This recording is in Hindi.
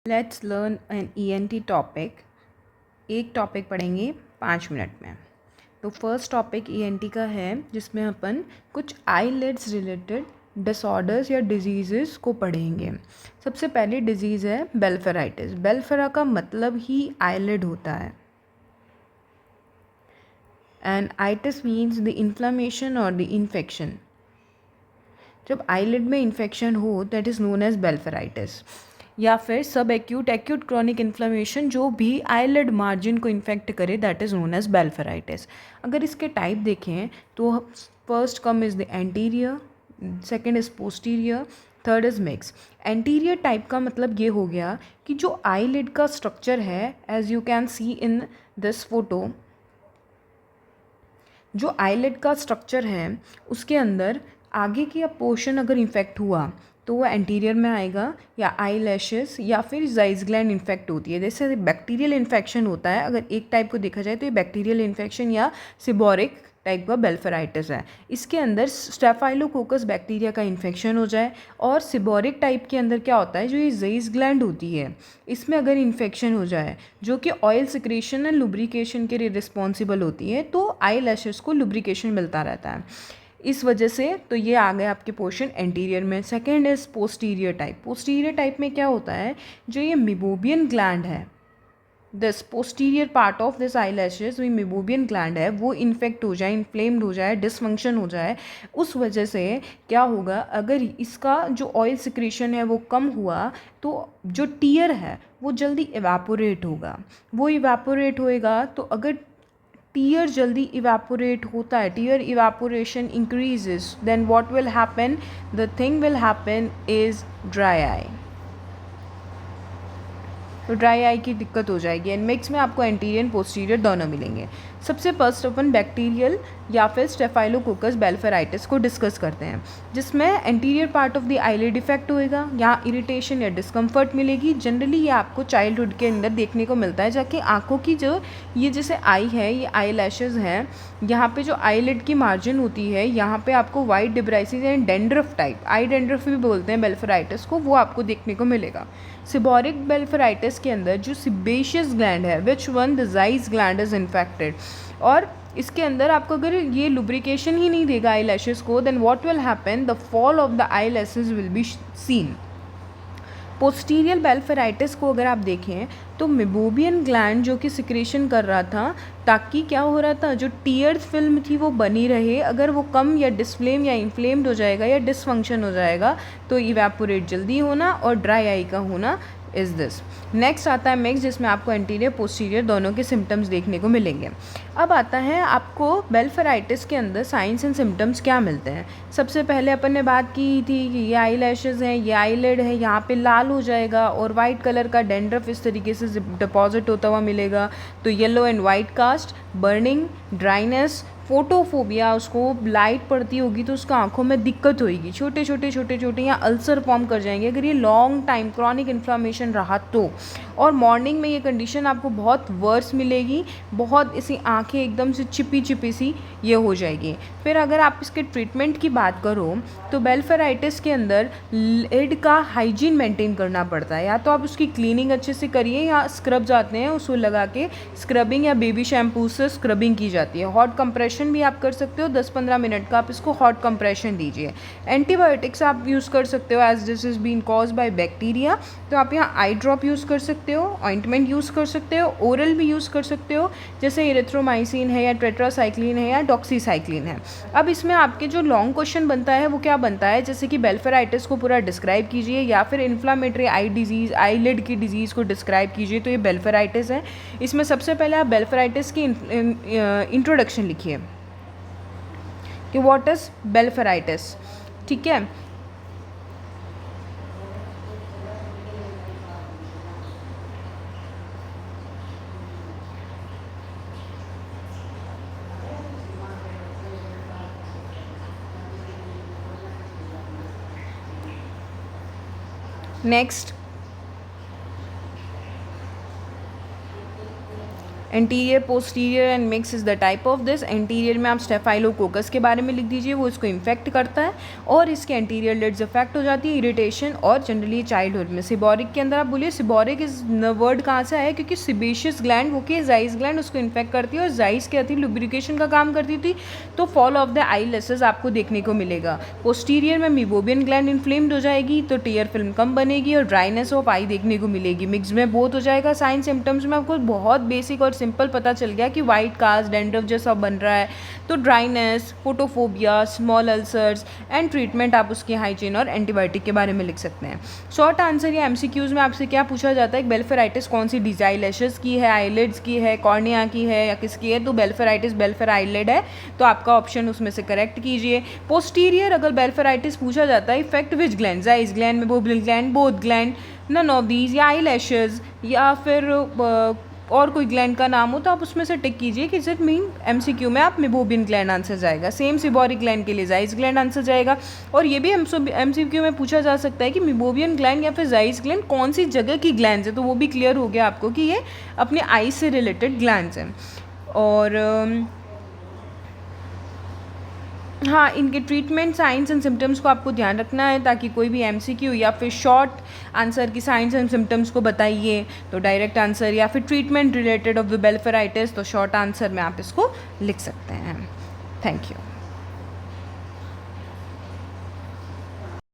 Let's learn an ENT topic. एक टॉपिक पढ़ेंगे 5 मिनट में। तो फर्स्ट टॉपिक ENT का है जिसमें अपन कुछ आईलिड्स रिलेटेड डिसऑर्डर्स या डिजीज़ेस को पढ़ेंगे। सबसे पहली डिजीज़ है बेलफेराइटिस। बेलफेरा का मतलब ही आईलिड होता है and itis means the inflammation और द इन्फेक्शन। जब आईलिड में इन्फेक्शन हो दैट इज़ नोन एज बेलफेराइटिस, या फिर सब एक्यूट एक्यूट क्रॉनिक इन्फ्लेमेशन जो भी आईलिड मार्जिन को इन्फेक्ट करे दैट इज़ नोन एज बेलफेराइटिस। अगर इसके टाइप देखें तो first come is the anterior, second is posterior, third is mix. Anterior type का मतलब ये हो गया कि जो आईलिड का स्ट्रक्चर है, as you can see in this photo, जो आईलिड का स्ट्रक्चर है उसके अंदर आगे की पोर्शन अगर इन्फेक्ट हुआ तो वो एंटीरियर में आएगा, या आई लैशेस या फिर जाइज ग्लैंड इन्फेक्ट होती है। जैसे बैक्टीरियल इन्फेक्शन होता है, अगर एक टाइप को देखा जाए तो ये बैक्टीरियल इन्फेक्शन या सिबोरिक टाइप का बेलफेराइटिस है। इसके अंदर स्टेफाइलोकोकस बैक्टीरिया का इन्फेक्शन हो जाए, और सिबोरिक टाइप के अंदर क्या होता है, जो ये जाइज ग्लैंड होती है इसमें अगर इन्फेक्शन हो जाए जो कि ऑयल सिक्रेशन एंड लुब्रिकेशन के लिए रिस्पॉन्सिबल होती है, तो आई लैशेस को लुब्रिकेशन मिलता रहता है। इस वजह से तो ये आ गए आपके पोर्शन एंटीरियर में। Second is posterior type. Posterior type में क्या होता है, जो ये मिबोबियन ग्लैंड है, this posterior part of this eye lashes, जो मिबोबियन ग्लैंड है वो इन्फेक्ट हो जाए, इन्फ्लेम्ड हो जाए, डिसफंक्शन हो जाए, उस वजह से क्या होगा, अगर इसका जो ऑयल सिक्रेशन है वो कम हुआ तो जो टीयर है वो जल्दी इवेपोरेट होगा। वो इवेपोरेट होएगा तो अगर टीयर जल्दी इवेपोरेट होता है, tear evaporation increases, then what will happen, the thing will happen is dry eye. तो ड्राई आई की दिक्कत हो जाएगी। एंड मिक्स में आपको एंटीरियर पोस्टीरियर दोनों मिलेंगे। सबसे फर्स्ट अपन बैक्टीरियल या फिर स्टेफाइलोकोकस बेलफेराइटिस को डिस्कस करते हैं, जिसमें anterior part of the eyelid effect होएगा, यहाँ इरिटेशन या डिस्कम्फर्ट मिलेगी। जनरली ये आपको चाइल्डहुड के अंदर देखने को मिलता है, जाके आंखों की जो ये जैसे आई है, ये आई लैशेज हैं, यहाँ पे जो आईलिड की मार्जिन होती है यहाँ पे आपको white debris and dandruff type, eye dandruff भी बोलते हैं बेलफेराइटिस को, वो आपको देखने को मिलेगा। सिबोरिक बेलफेराइटिस के अंदर जो सिबेशियस ग्लैंड है, which one the Zeis gland is infected, और इसके अंदर आपको अगर ये लुब्रिकेशन ही नहीं देगा आई लैशेस को, then what will happen, the fall of the eye lashes will be seen. Posterior blepharitis को अगर आप देखें तो मिबोबियन ग्लैंड जो कि सिक्रेशन कर रहा था, ताकि क्या हो रहा था, जो टीयर फिल्म थी वो बनी रहे, अगर वो कम या डिस्फ्लेम या इन्फ्लेम्ड हो जाएगा या डिसफंक्शन हो जाएगा तो इवेपोरेट जल्दी होना और ड्राई आई का होना इज दिस। नेक्स्ट आता है मिक्स, जिसमें आपको एंटीरियर पोस्टीरियर दोनों के सिम्टम्स देखने को मिलेंगे। अब आता है आपको बेलफेराइटिस के अंदर साइंस एंड सिम्टम्स क्या मिलते हैं। सबसे पहले अपन ने बात की थी कि ये आई लैशेज हैं, ये आईलिड है, यहाँ पे लाल हो जाएगा और वाइट कलर का डेंड्रफ इस तरीके से डिपॉजिट होता हुआ मिलेगा। तो yellow and white cast, burning, dryness, photophobia, उसको लाइट पड़ती होगी तो उसका आंखों में दिक्कत होगी, छोटे छोटे या अल्सर फॉर्म कर जाएंगे अगर ये लॉन्ग टाइम क्रॉनिक इन्फ्लामेशन रहा तो। और मॉर्निंग में ये कंडीशन आपको बहुत वर्स मिलेगी, बहुत इसी आंखें एकदम से चिपी सी ये हो जाएगी। फिर अगर आप इसके ट्रीटमेंट की बात करो तो बेलफेराइटिस के अंदर लिड का हाइजीन मेंटेन करना पड़ता है, या तो आप उसकी क्लीनिंग अच्छे से करिए, या स्क्रब जाते हैं उसको लगा के स्क्रबिंग या बेबी शैम्पू से स्क्रबिंग की जाती है। हॉट कंप्रेशन भी आप कर सकते हो, 10-15 मिनट का आप इसको हॉट कंप्रेशन दीजिए। एंटीबायोटिक्स आप यूज़ कर सकते हो as this is been cause by bacteria, तो आप यहाँ आई ड्रॉप यूज़ कर सकते हो, ऑइंटमेंट यूज़ कर सकते हो, ओरल भी यूज़ कर सकते हो, जैसे इरिथ्रोमाइसिन है या टेट्रासाइक्लिन है या डॉक्सीसाइक्लिन है। अब इसमें आपके जो लॉन्ग क्वेश्चन बनता है वो क्या बनता है, जैसे कि बेलफेराइटिस को पूरा डिस्क्राइब कीजिए, या फिर इन्फ्लामेटरी आई डिजीज़, आईलिड की डिजीज़ को डिस्क्राइब कीजिए, तो ये बेलफेराइटिस है। इसमें सबसे पहले आप बेलफेराइटिस की इंट्रोडक्शन लिखिए कि व्हाट इज़ बेलफेराइटिस, ठीक है। Next anterior, posterior and mix is the type of this. Anterior में आप स्टेफाइलोकोकस के बारे में लिख दीजिए, वो इसको इन्फेक्ट करता है और इसके एंटीरियर लिड्स अफेक्ट हो जाती है, इरिटेशन, और जनरली चाइल्डहुड में। सिबोरिक के अंदर आप बोलिए सिबोरिक इज वर्ड कहाँ से आया, क्योंकि सिबेशियस ग्लैंड वो कि जाइस ग्लैंड उसको इन्फेक्ट करती है और जाइस क्या थी, लुब्रिकेशन का काम करती थी, तो fall of the I laces आपको देखने को मिलेगा। पोस्टीरियर में मीबोबियन ग्लैंड इन्फ्लेम्ड हो जाएगी तो टीयर फिल्म कम बनेगी और ड्राइनेस ऑफ आई देखने को मिलेगी। मिक्स में बोथ हो जाएगा। साइन सिम्टम्स में आपको बहुत बेसिक और सिंपल पता चल गया कि वाइट कास्ट, डैंड्रफ जैसा बन रहा है, तो dryness, photophobia, small ulcers and treatment आप उसकी हाइजीन और एंटीबायोटिक के बारे में लिख सकते हैं। शॉर्ट आंसर या एमसीक्यूज़ में आपसे क्या पूछा जाता है, बेल्फेराइटिस कौन सी डिज़, आईलैशेस की है, आईलिड्स की है, कॉर्निया की है या किसकी है, तो बेल्फेराइटिस बेल्फेर आईलिड है, तो आपका ऑप्शन उसमें से करेक्ट कीजिए। पोस्टीरियर अगर बेल्फेराइटिस पूछा जाता है, effect which gland, Zeis gland, meibomian gland, both gland, none of these, या आईलैशेस, या फिर और कोई ग्लैंड का नाम हो तो आप उसमें से टिक कीजिए कि इट मीन एमसीक्यू में आप मेबोबियन ग्लैंड आंसर जाएगा। सेम सिबोरिक ग्लैंड के लिए जाइस ग्लैंड आंसर जाएगा। और ये भी एमसीक्यू में पूछा जा सकता है कि मेबोबियन ग्लैंड या फिर जाइस ग्लैंड कौन सी जगह की ग्लैंड है, तो वो भी क्लियर हो गया आपको कि ये अपने आई से रिलेटेड ग्लैंड्स हैं। और हाँ, इनके ट्रीटमेंट, साइंस एंड सिम्टम्स को आपको ध्यान रखना है ताकि कोई भी एमसीक्यू या फिर शॉर्ट आंसर की साइंस एंड सिम्टम्स को बताइए तो डायरेक्ट आंसर, या फिर ट्रीटमेंट रिलेटेड ऑफ द बेल्फेराइटिस तो शॉर्ट आंसर में आप इसको लिख सकते हैं। Thank you.